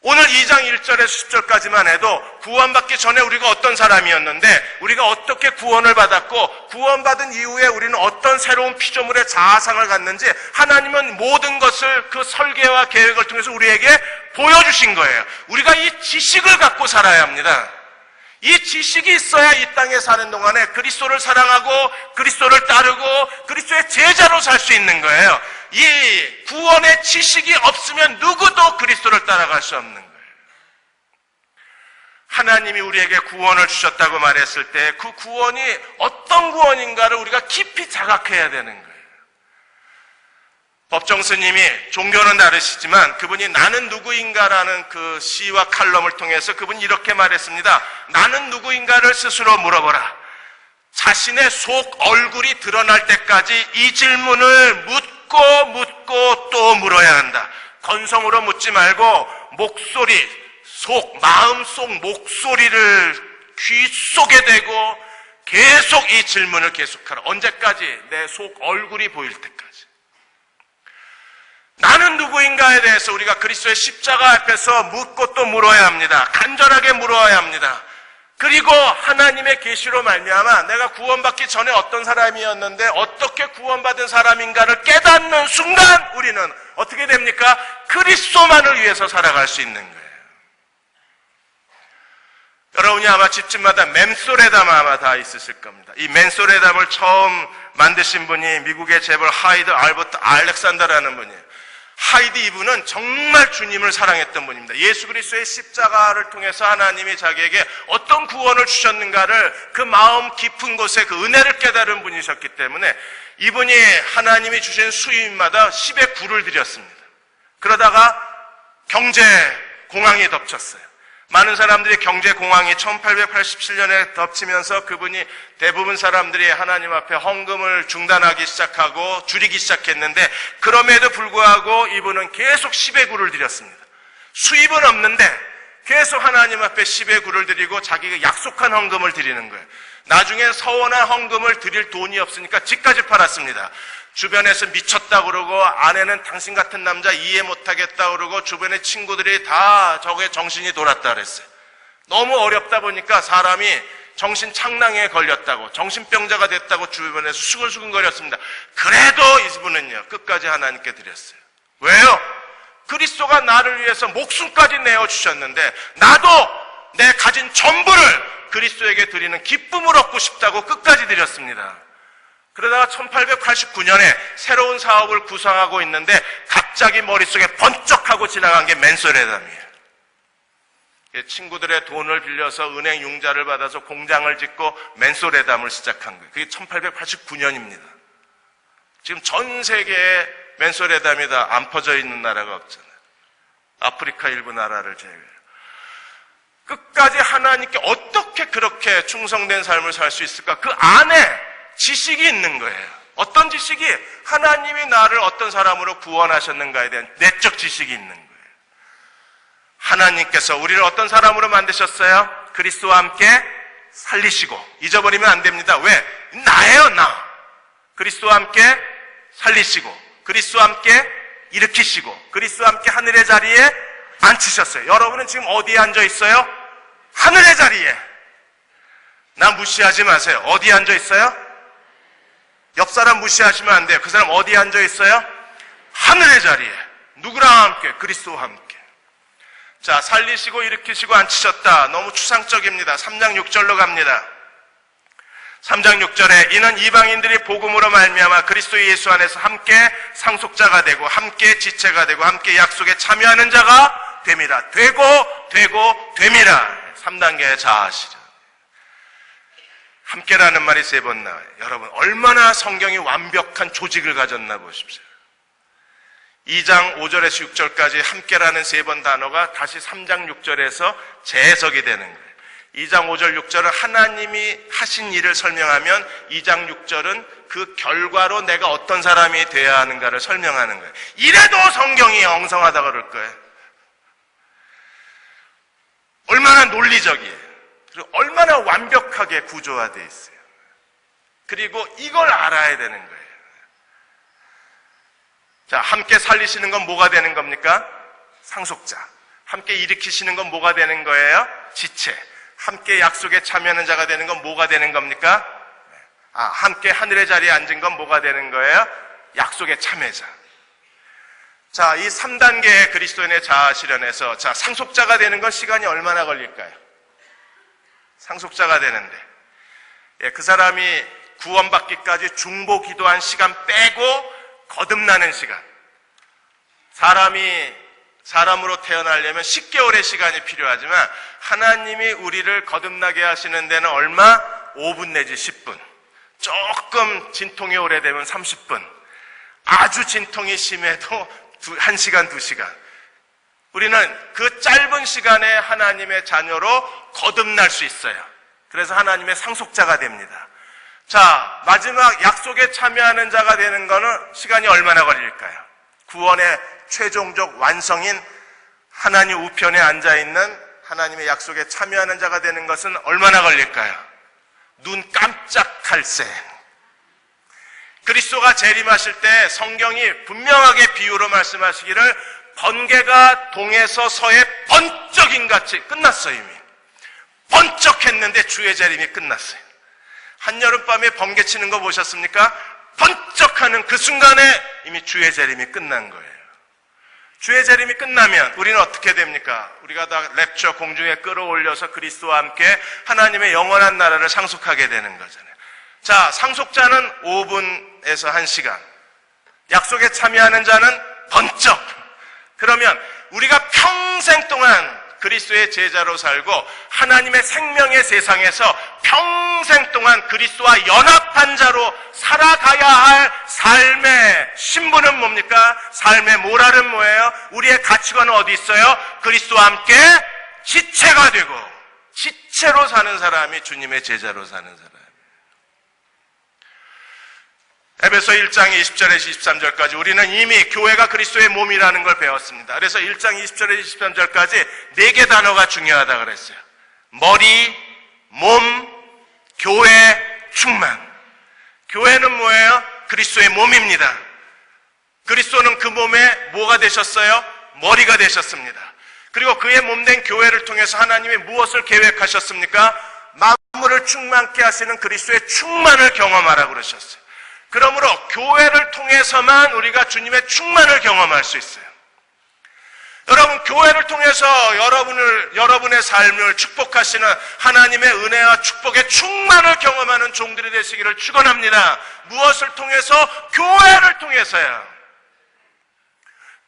오늘 2장 1절에서 10절까지만 해도 구원받기 전에 우리가 어떤 사람이었는데 우리가 어떻게 구원을 받았고 구원받은 이후에 우리는 어떤 새로운 피조물의 자아상을 갖는지 하나님은 모든 것을 그 설계와 계획을 통해서 우리에게 보여주신 거예요. 우리가 이 지식을 갖고 살아야 합니다. 이 지식이 있어야 이 땅에 사는 동안에 그리스도를 사랑하고 그리스도를 따르고 그리스도의 제자로 살 수 있는 거예요. 이 구원의 지식이 없으면 누구도 그리스도를 따라갈 수 없는 거예요. 하나님이 우리에게 구원을 주셨다고 말했을 때 그 구원이 어떤 구원인가를 우리가 깊이 자각해야 되는 거예요. 법정 스님이 종교는 다르시지만 그분이 나는 누구인가라는 그 시와 칼럼을 통해서 그분이 이렇게 말했습니다. 나는 누구인가를 스스로 물어보라. 자신의 속 얼굴이 드러날 때까지 이 질문을 묻고 또 물어야 한다. 건성으로 묻지 말고 목소리, 마음속 목소리를 귀 속에 대고 계속 이 질문을 계속하라. 언제까지? 내 속 얼굴이 보일 때까지. 나는 누구인가에 대해서 우리가 그리스도의 십자가 앞에서 묻고 또 물어야 합니다. 간절하게 물어야 합니다. 그리고 하나님의 계시로 말미암아 내가 구원받기 전에 어떤 사람이었는데 어떻게 구원받은 사람인가를 깨닫는 순간 우리는 어떻게 됩니까? 그리스도만을 위해서 살아갈 수 있는 거예요. 여러분이 아마 집집마다 맨소레담 아마 다 있으실 겁니다. 이 맨소레담을 처음 만드신 분이 미국의 재벌 하이드 알버트 알렉산더라는 분이에요. 하이드 이분은 정말 주님을 사랑했던 분입니다. 예수 그리스도의 십자가를 통해서 하나님이 자기에게 어떤 구원을 주셨는가를 그 마음 깊은 곳에 그 은혜를 깨달은 분이셨기 때문에 이분이 하나님이 주신 수입마다 10의 9를 드렸습니다. 그러다가 경제 공황이 덮쳤어요. 많은 사람들이 경제 공황이 1887년에 덮치면서 그분이 대부분 사람들이 하나님 앞에 헌금을 중단하기 시작하고 줄이기 시작했는데 그럼에도 불구하고 이분은 계속 10의 9를 드렸습니다. 수입은 없는데 계속 하나님 앞에 10의 9를 드리고 자기가 약속한 헌금을 드리는 거예요. 나중에 서원한 헌금을 드릴 돈이 없으니까 집까지 팔았습니다. 주변에서 미쳤다 그러고 아내는 당신 같은 남자 이해 못하겠다 그러고 주변의 친구들이 다 저게 정신이 돌았다 그랬어요. 너무 어렵다 보니까 사람이 정신 착랑에 걸렸다고 정신병자가 됐다고 주변에서 수근수근거렸습니다. 그래도 이분은요 끝까지 하나님께 드렸어요. 왜요? 그리스도가 나를 위해서 목숨까지 내어주셨는데 나도 내 가진 전부를 그리스도에게 드리는 기쁨을 얻고 싶다고 끝까지 드렸습니다. 그러다가 1889년에 새로운 사업을 구상하고 있는데 갑자기 머릿속에 번쩍하고 지나간 게 맨소레담이에요. 친구들의 돈을 빌려서 은행 융자를 받아서 공장을 짓고 맨소레담을 시작한 거예요. 그게 1889년입니다. 지금 전 세계에 맨소레담이 다 안 퍼져 있는 나라가 없잖아요. 아프리카 일부 나라를 제외로. 끝까지 하나님께 어떻게 그렇게 충성된 삶을 살 수 있을까? 그 안에 지식이 있는 거예요. 어떤 지식이? 하나님이 나를 어떤 사람으로 구원하셨는가에 대한 내적 지식이 있는 거예요. 하나님께서 우리를 어떤 사람으로 만드셨어요? 그리스도와 함께 살리시고. 잊어버리면 안 됩니다. 왜? 나예요, 나. 그리스도와 함께 살리시고 그리스도와 함께 일으키시고 그리스도와 함께 하늘의 자리에 앉히셨어요. 여러분은 지금 어디에 앉아 있어요? 하늘의 자리에. 나 무시하지 마세요. 어디에 앉아 있어요? 옆 사람 무시하시면 안 돼요. 그 사람 어디에 앉아 있어요? 하늘의 자리에. 누구랑 함께? 그리스도와 함께. 자, 살리시고 일으키시고 앉히셨다. 너무 추상적입니다. 3장 6절로 갑니다. 3장 6절에 이는 이방인들이 복음으로 말미암아 그리스도 예수 안에서 함께 상속자가 되고 함께 지체가 되고 함께 약속에 참여하는 자가 됨이라. 되고 됨이라. 3단계의 자아실현. 함께라는 말이 3번 나와요. 여러분 얼마나 성경이 완벽한 조직을 가졌나 보십시오. 2장 5절에서 6절까지 함께라는 3번 단어가 다시 3장 6절에서 재해석이 되는 거예요. 2장 5절 6절은 하나님이 하신 일을 설명하면 2장 6절은 그 결과로 내가 어떤 사람이 되어야 하는가를 설명하는 거예요. 이래도 성경이 엉성하다 그럴 거예요. 얼마나 논리적이에요. 그리고 얼마나 완벽하게 구조화되어 있어요. 그리고 이걸 알아야 되는 거예요. 자, 함께 살리시는 건 뭐가 되는 겁니까? 상속자. 함께 일으키시는 건 뭐가 되는 거예요? 지체. 함께 약속에 참여하는 자가 되는 건 뭐가 되는 겁니까? 함께 하늘의 자리에 앉은 건 뭐가 되는 거예요? 약속의 참여자. 자, 이 3단계의 그리스도인의 자아 실현에서, 자, 상속자가 되는 건 시간이 얼마나 걸릴까요? 상속자가 되는데, 그 사람이 구원받기까지 중보 기도한 시간 빼고 거듭나는 시간. 사람으로 태어나려면 10개월의 시간이 필요하지만 하나님이 우리를 거듭나게 하시는 데는 얼마? 5분 내지 10분. 조금 진통이 오래되면 30분. 아주 진통이 심해도 1시간, 2시간. 우리는 그 짧은 시간에 하나님의 자녀로 거듭날 수 있어요. 그래서 하나님의 상속자가 됩니다. 자, 마지막 약속에 참여하는 자가 되는 거는 시간이 얼마나 걸릴까요? 구원의 최종적 완성인 하나님 우편에 앉아있는 하나님의 약속에 참여하는 자가 되는 것은 얼마나 걸릴까요? 눈 깜짝할 새. 그리스도가 재림하실 때 성경이 분명하게 비유로 말씀하시기를 번개가 동에서 서에 번쩍인같이 끝났어요. 이미 번쩍했는데 주의 재림이 끝났어요. 한여름밤에 번개 치는 거 보셨습니까? 번쩍하는 그 순간에 이미 주의 재림이 끝난 거예요. 주의 재림이 끝나면 우리는 어떻게 됩니까? 우리가 다 랩처 공중에 끌어올려서 그리스도와 함께 하나님의 영원한 나라를 상속하게 되는 거잖아요. 자, 상속자는 5분에서 1시간. 약속에 참여하는 자는 번쩍. 그러면 우리가 평생 동안 그리스도의 제자로 살고 하나님의 생명의 세상에서 평생 동안 그리스도와 연합한 자로 살아가야 할 삶의 신분은 뭡니까? 삶의 모랄은 뭐예요? 우리의 가치관은 어디 있어요? 그리스도와 함께 지체가 되고 지체로 사는 사람이 주님의 제자로 사는 사람. 에베소 1장 20절에서 23절까지 우리는 이미 교회가 그리스도의 몸이라는 걸 배웠습니다. 그래서 1장 20절에서 23절까지 4개 단어가 중요하다 그랬어요. 머리, 몸, 교회, 충만. 교회는 뭐예요? 그리스도의 몸입니다. 그리스도는 그 몸에 뭐가 되셨어요? 머리가 되셨습니다. 그리고 그의 몸된 교회를 통해서 하나님이 무엇을 계획하셨습니까? 만물을 충만케 하시는 그리스도의 충만을 경험하라고 그러셨어요. 그러므로 교회를 통해서만 우리가 주님의 충만을 경험할 수 있어요. 여러분, 교회를 통해서 여러분의 삶을 축복하시는 하나님의 은혜와 축복의 충만을 경험하는 종들이 되시기를 축원합니다. 무엇을 통해서? 교회를 통해서요.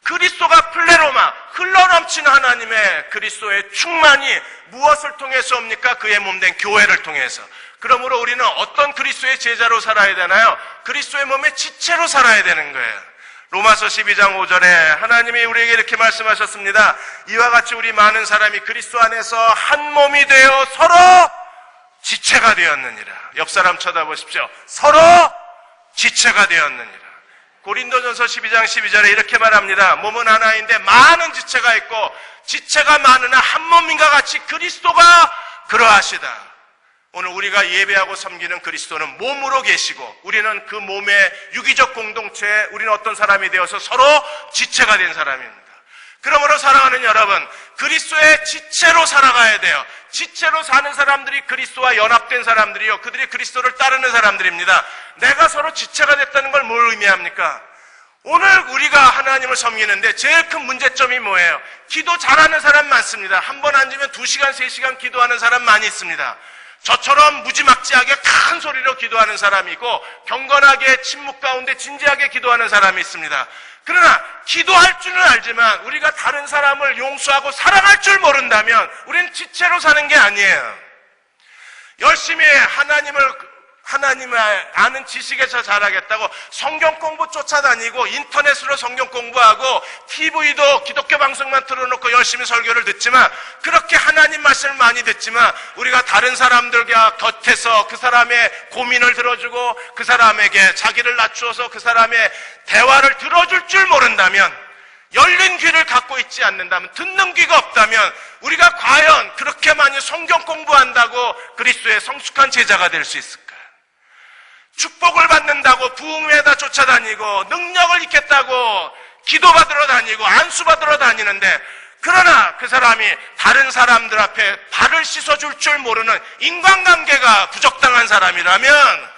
그리스도가 플레로마, 흘러넘치는 하나님의 그리스도의 충만이 무엇을 통해서 옵니까? 그의 몸된 교회를 통해서. 그러므로 우리는 어떤 그리스도의 제자로 살아야 되나요? 그리스도의 몸의 지체로 살아야 되는 거예요. 로마서 12장 5절에 하나님이 우리에게 이렇게 말씀하셨습니다. 이와 같이 우리 많은 사람이 그리스도 안에서 한 몸이 되어 서로 지체가 되었느니라. 옆 사람 쳐다보십시오. 서로 지체가 되었느니라. 고린도전서 12장 12절에 이렇게 말합니다. 몸은 하나인데 많은 지체가 있고 지체가 많으나 한 몸인가 같이 그리스도가 그러하시다. 오늘 우리가 예배하고 섬기는 그리스도는 몸으로 계시고 우리는 그 몸의 유기적 공동체에 우리는 어떤 사람이 되어서 서로 지체가 된 사람입니다. 그러므로 사랑하는 여러분, 그리스도의 지체로 살아가야 돼요. 지체로 사는 사람들이 그리스도와 연합된 사람들이요. 그들이 그리스도를 따르는 사람들입니다. 내가 서로 지체가 됐다는 걸 뭘 의미합니까? 오늘 우리가 하나님을 섬기는데 제일 큰 문제점이 뭐예요? 기도 잘하는 사람 많습니다. 한 번 앉으면 2시간, 3시간 기도하는 사람 많이 있습니다. 저처럼 무지막지하게 큰 소리로 기도하는 사람이 있고 경건하게 침묵 가운데 진지하게 기도하는 사람이 있습니다. 그러나 기도할 줄은 알지만 우리가 다른 사람을 용서하고 사랑할 줄 모른다면 우리는 지체로 사는 게 아니에요. 열심히 하나님을 아는 지식에서 잘하겠다고 성경 공부 쫓아다니고 인터넷으로 성경 공부하고 TV도 기독교 방송만 틀어놓고 열심히 설교를 듣지만 그렇게 하나님 말씀을 많이 듣지만 우리가 다른 사람들과 곁에서 그 사람의 고민을 들어주고 그 사람에게 자기를 낮추어서 그 사람의 대화를 들어줄 줄 모른다면 열린 귀를 갖고 있지 않는다면, 듣는 귀가 없다면 우리가 과연 그렇게 많이 성경 공부한다고 그리스도의 성숙한 제자가 될 수 있을까? 축복을 받는다고 부흥회에다 쫓아다니고 능력을 입겠다고 기도받으러 다니고 안수받으러 다니는데, 그러나 그 사람이 다른 사람들 앞에 발을 씻어줄 줄 모르는 인간관계가 부적당한 사람이라면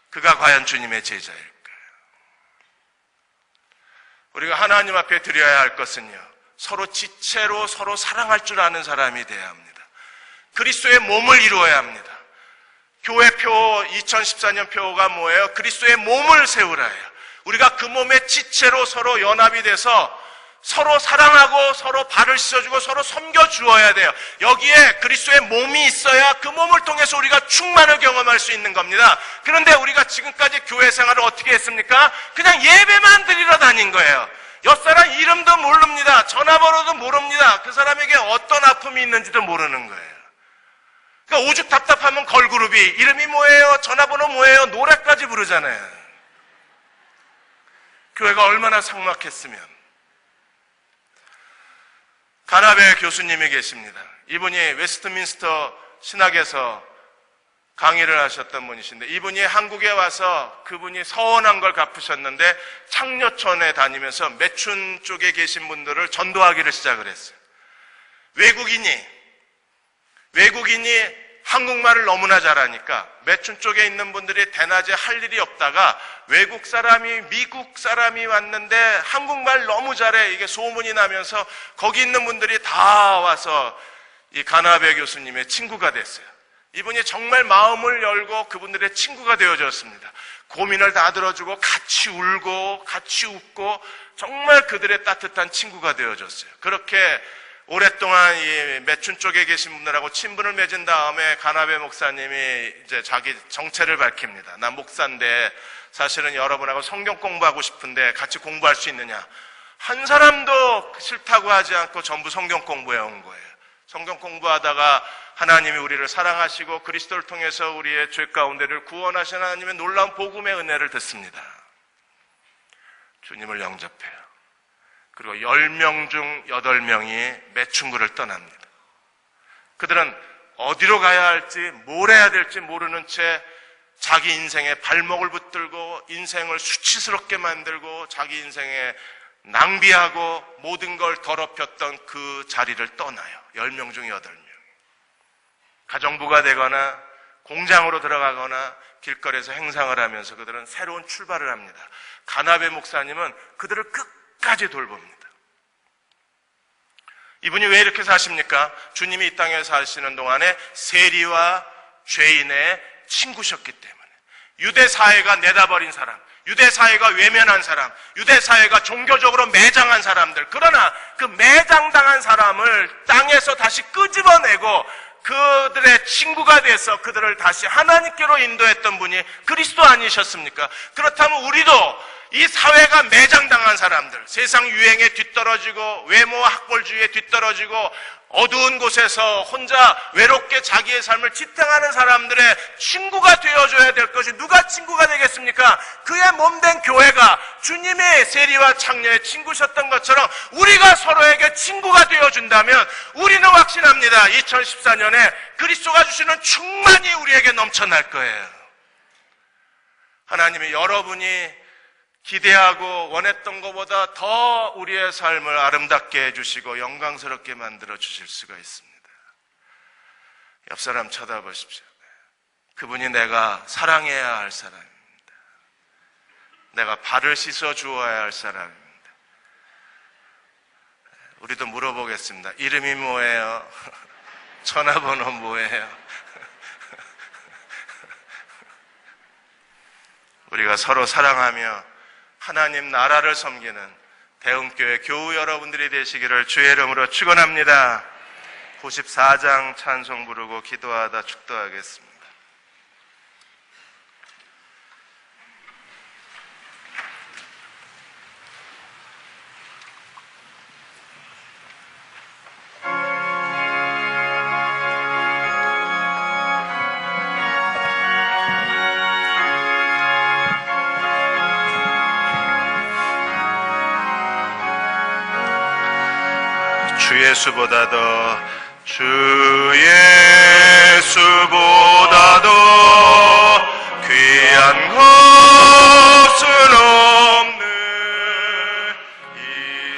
그가 과연 주님의 제자일까요? 우리가 하나님 앞에 드려야 할 것은요, 서로 지체로 서로 사랑할 줄 아는 사람이 되어야 합니다. 그리스도의 몸을 이루어야 합니다. 교회표 2014년 표가 뭐예요? 그리스도의 몸을 세우라예요. 우리가 그 몸의 지체로 서로 연합이 돼서 서로 사랑하고 서로 발을 씻어주고 서로 섬겨주어야 돼요. 여기에 그리스도의 몸이 있어야 그 몸을 통해서 우리가 충만을 경험할 수 있는 겁니다. 그런데 우리가 지금까지 교회 생활을 어떻게 했습니까? 그냥 예배만 드리러 다닌 거예요. 옆사람 이름도 모릅니다. 전화번호도 모릅니다. 그 사람에게 어떤 아픔이 있는지도 모르는 거예요. 그러니까 오죽 답답하면 걸그룹이 이름이 뭐예요? 전화번호 뭐예요? 노래까지 부르잖아요. 교회가 얼마나 삭막했으면. 가나베 교수님이 계십니다. 이분이 웨스트민스터 신학에서 강의를 하셨던 분이신데, 이분이 한국에 와서 그분이 서원한 걸 갚으셨는데 창녀촌에 다니면서 매춘 쪽에 계신 분들을 전도하기를 시작을 했어요. 외국인이 한국말을 너무나 잘하니까 매춘 쪽에 있는 분들이 대낮에 할 일이 없다가 외국 사람이, 미국 사람이 왔는데 한국말 너무 잘해, 이게 소문이 나면서 거기 있는 분들이 다 와서 이 가나베 교수님의 친구가 됐어요. 이분이 정말 마음을 열고 그분들의 친구가 되어졌습니다. 고민을 다 들어주고 같이 울고 같이 웃고 정말 그들의 따뜻한 친구가 되어졌어요. 그렇게 오랫동안 이 매춘 쪽에 계신 분들하고 친분을 맺은 다음에 가나베 목사님이 이제 자기 정체를 밝힙니다. 난 목사인데 사실은 여러분하고 성경 공부하고 싶은데 같이 공부할 수 있느냐? 한 사람도 싫다고 하지 않고 전부 성경 공부해 온 거예요. 성경 공부하다가 하나님이 우리를 사랑하시고 그리스도를 통해서 우리의 죄 가운데를 구원하신 하나님의 놀라운 복음의 은혜를 듣습니다. 주님을 영접해요. 그리고 10명 중 8명이 매춘구를 떠납니다. 그들은 어디로 가야 할지, 뭘 해야 될지 모르는 채 자기 인생에 발목을 붙들고 인생을 수치스럽게 만들고 자기 인생에 낭비하고 모든 걸 더럽혔던 그 자리를 떠나요. 10명 중 8명. 가정부가 되거나 공장으로 들어가거나 길거리에서 행상을 하면서 그들은 새로운 출발을 합니다. 가나베 목사님은 그들을 끝까지 돌봅니다. 이분이 왜 이렇게 사십니까? 주님이 이 땅에 사시는 동안에 세리와 죄인의 친구셨기 때문에. 유대 사회가 내다버린 사람, 유대 사회가 외면한 사람, 유대 사회가 종교적으로 매장한 사람들, 그러나 그 매장당한 사람을 땅에서 다시 끄집어내고 그들의 친구가 돼서 그들을 다시 하나님께로 인도했던 분이 그리스도 아니셨습니까? 그렇다면 우리도 이 사회가 매장당한 사람들, 세상 유행에 뒤떨어지고 외모 학벌주의에 뒤떨어지고 어두운 곳에서 혼자 외롭게 자기의 삶을 지탱하는 사람들의 친구가 되어줘야 될 것이 누가 친구가 되겠습니까? 그의 몸된 교회가 주님의 세리와 창녀의 친구셨던 것처럼 우리가 서로에게 친구가 되어준다면 우리는 확신합니다. 2014년에 그리스도가 주시는 충만이 우리에게 넘쳐날 거예요. 하나님이 여러분이 기대하고 원했던 것보다 더 우리의 삶을 아름답게 해주시고 영광스럽게 만들어 주실 수가 있습니다. 옆 사람 쳐다보십시오. 그분이 내가 사랑해야 할 사람입니다. 내가 발을 씻어 주어야 할 사람입니다. 우리도 물어보겠습니다. 이름이 뭐예요? 전화번호 뭐예요? 우리가 서로 사랑하며 하나님 나라를 섬기는 대흥교회 교우 여러분들이 되시기를 주의 이름으로 축원합니다. 94장 찬송 부르고 기도하다 축도하겠습니다. 예수보다도 주 예수보다도 귀한 것은 없네. 이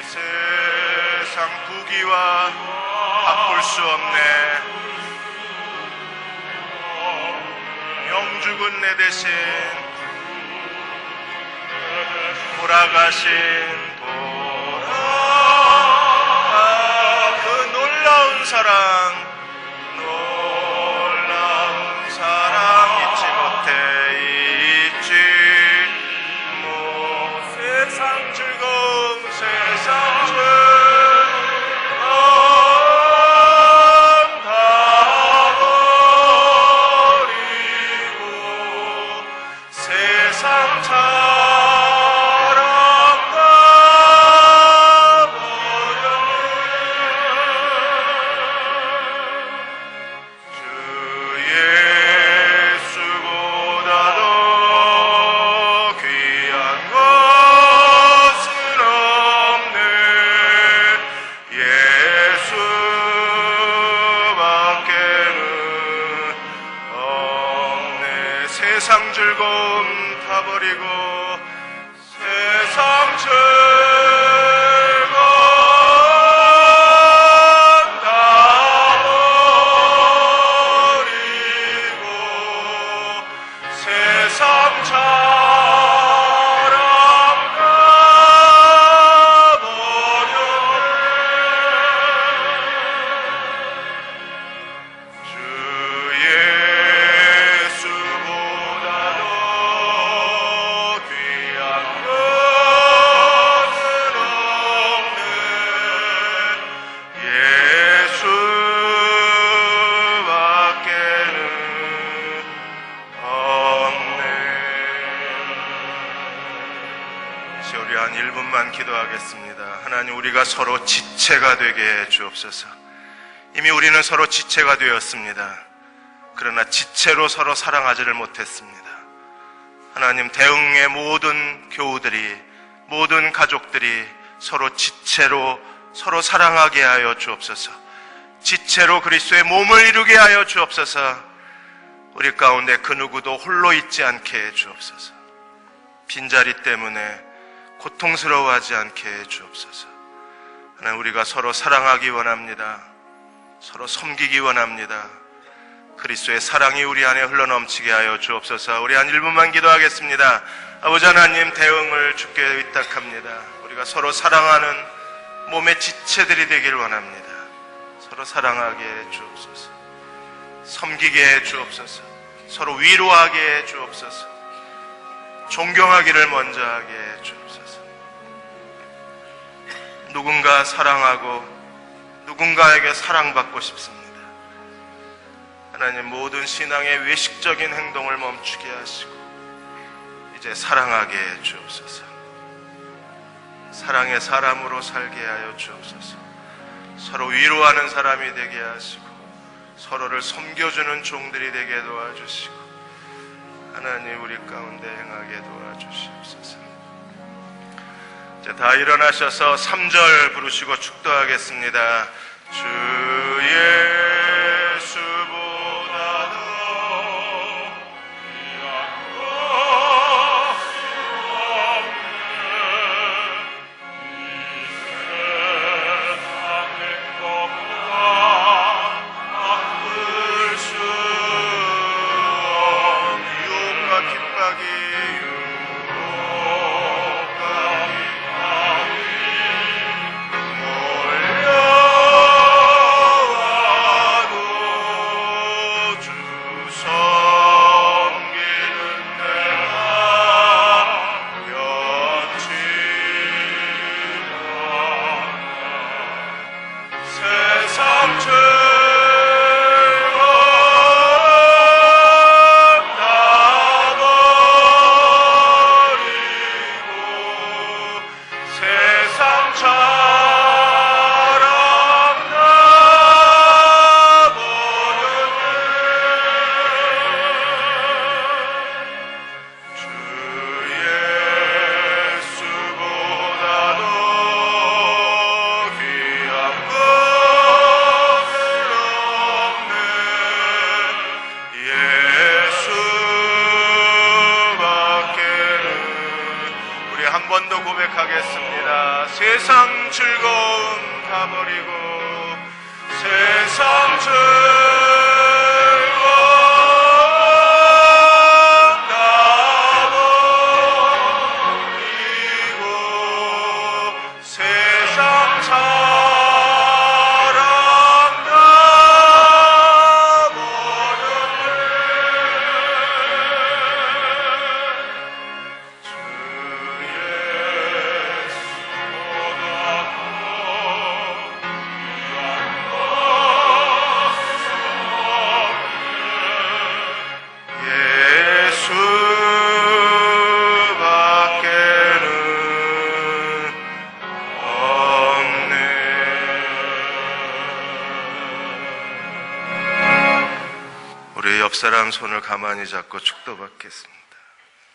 세상 부귀와 바꿀 수 없네. 영죽은 내 대신 돌아가신 그 놀라운 사랑 잊지 못해 잊지 못. 세상 즐거움 세상 즐거움 다 버리고 세상 사랑 다 버려. 주 예수보다도 귀한 것은 없네. 예수밖에는 없네. 세상 즐거움 다 버리고 세상 즐거움 다 버리고 세상 사랑 다 버려. 주 예수보다도 귀한 것은 없네. 예수밖에는 없네. 이제 우리 한 1분만 기도하겠습니다. 하나님, 우리가 서로 지체가 되게 해 주옵소서. 이미 우리는 서로 지체가 되었습니다. 그러나 지체로 서로 사랑하지를 못했습니다. 하나님, 대흥의 모든 교우들이, 모든 가족들이 서로 지체로 서로 사랑하게 하여 주옵소서. 지체로 그리스도의 몸을 이루게 하여 주옵소서. 우리 가운데 그 누구도 홀로 있지 않게 해 주옵소서. 빈자리 때문에 고통스러워하지 않게 해 주옵소서. 하나님, 우리가 서로 사랑하기 원합니다. 서로 섬기기 원합니다. 그리스도의 사랑이 우리 안에 흘러넘치게 하여 주옵소서. 우리 한 1분만 기도하겠습니다. 아버지 하나님, 대응을 주께 의탁합니다. 우리가 서로 사랑하는 몸의 지체들이 되길 원합니다. 서로 사랑하게 해 주옵소서. 섬기게 해 주옵소서. 서로 위로하게 해 주옵소서. 존경하기를 먼저 하게 해 주옵소서. 누군가 사랑하고 누군가에게 사랑받고 싶습니다. 하나님, 모든 신앙의 외식적인 행동을 멈추게 하시고 이제 사랑하게 해 주옵소서. 사랑의 사람으로 살게 하여 주옵소서. 서로 위로하는 사람이 되게 하시고 서로를 섬겨주는 종들이 되게 도와주시고 하나님, 우리 가운데 행하게 도와주시옵소서. 이제 다 일어나셔서 3절 부르시고 축도하겠습니다. 주 예수보다도 귀한 것은 없네. 이 세상의 것과 바꿀 수 없는 유혹과 핍박이 다 번 더 고백하겠습니다. 세상 즐거움 다 버리고 세상 즐거움 다 버리고 세상 사랑 다 버렸네. 주 예수 예수밖에는 없네. 우리 옆 사람 손을 가만히 잡고 축도받겠습니다.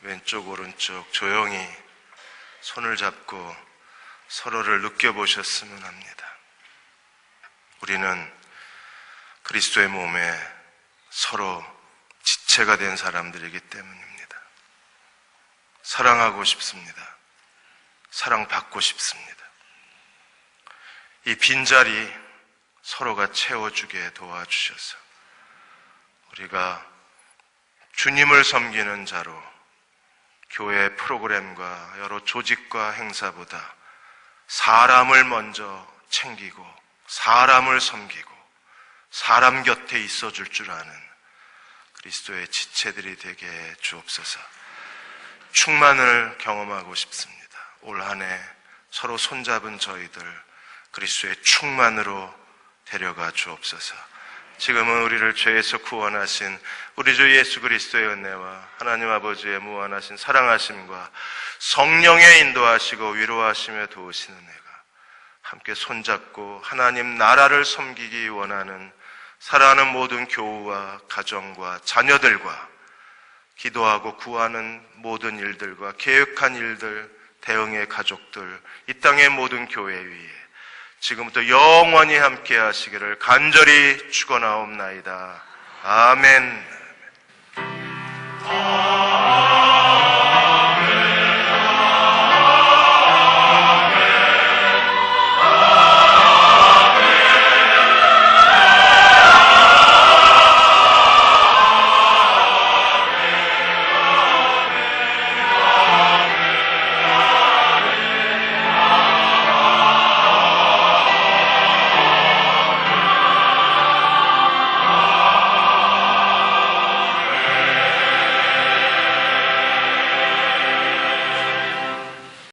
왼쪽 오른쪽 조용히 손을 잡고 서로를 느껴보셨으면 합니다. 우리는 그리스도의 몸에 서로 지체가 된 사람들이기 때문입니다. 사랑하고 싶습니다. 사랑받고 싶습니다. 이 빈자리 서로가 채워주게 도와주셔서 우리가 주님을 섬기는 자로 교회 프로그램과 여러 조직과 행사보다 사람을 먼저 챙기고 사람을 섬기고 사람 곁에 있어줄 줄 아는 그리스도의 지체들이 되게 해 주옵소서. 충만을 경험하고 싶습니다. 올 한 해 서로 손잡은 저희들 그리스도의 충만으로 데려가 주옵소서. 지금은 우리를 죄에서 구원하신 우리 주 예수 그리스도의 은혜와 하나님 아버지의 무한하신 사랑하심과 성령의 인도하시고 위로하시며 도우시는 은혜가 함께 손잡고 하나님 나라를 섬기기 원하는 사랑하는 모든 교우와 가정과 자녀들과 기도하고 구하는 모든 일들과 계획한 일들, 대응의 가족들, 이 땅의 모든 교회 위에 지금부터 영원히 함께 하시기를 간절히 축원하옵나이다. 아멘.